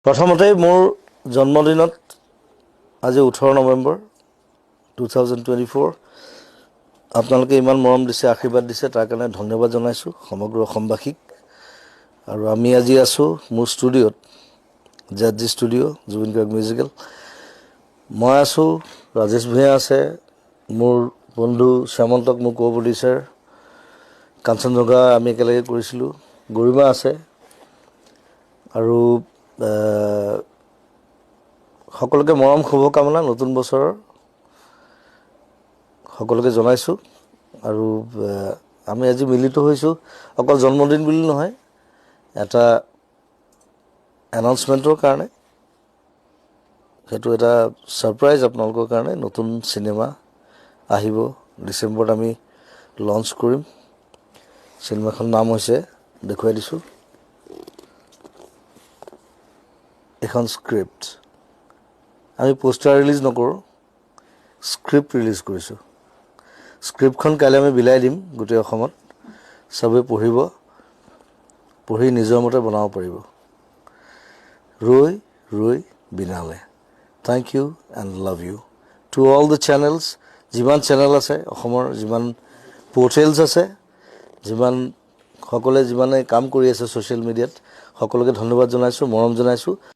প্ৰথমতে মোৰ জন্মদিনত আজি 18 নৱেম্বৰ 2024 আপোনালোকে ইমান মৰম দিছে আশীৰ্বাদ দিছে তাৰ কাৰণে ধন্যবাদ জনাইছো সমগ্ৰ অসমবাসীক আৰু আমি আজি আছো মোৰ ষ্টুডিঅ'ত জাজি ষ্টুডিঅ' জুবিন গাৰ্গ মিউজিকেল মই আছো ৰাজেশ ভূঞা আছে মোৰ বন্ধু শ্যামন্তক মোৰ কো-প্ৰডিউচাৰ কাঞ্চনজংঘা আমি একেলগে কৰিছিলো গৰিমা আছে আৰু সকলোকে মৰম শুভকামনা নতুন বছৰৰ সকলোকে জনাইছো আৰু আমি আজি মিলিত হৈছো অকল জন্মদিন বুলি নহয় এটা এনাউন্সমেন্টৰ কাৰণে হেতু এটা সাৰপ্ৰাইজ আপোনালোকৰ কাৰণে নতুন সিনেমা আহিব ডিসেম্বৰত আমি লঞ্চ কৰিম সিনেমাখন নাম হৈছে দেখুৱাই দিছো এখন স্ক্ৰিপ্ট আমি পোষ্টাৰ ৰিলিজ নকৰো স্ক্ৰিপ্ট ৰিলিজ কৰিছো স্ক্ৰিপ্টখন কাইলৈ আমি বিলাই দিম গোটেই অসমত সবে পঢ়িব পঢ়ি নিজৰ মতে বনাব পাৰিব ৰৈ ৰৈ বিনালে thank you and love you to all the channels যিমান চেনেল আছে অসমৰ যিমান পোৰ্টেলছ আছে যিমান সকলে যিমানে কাম কৰি আছে সোশ্যাল মিডিয়াত সকলোকে ধন্যবাদ জনাইছো মৰম জনাইছো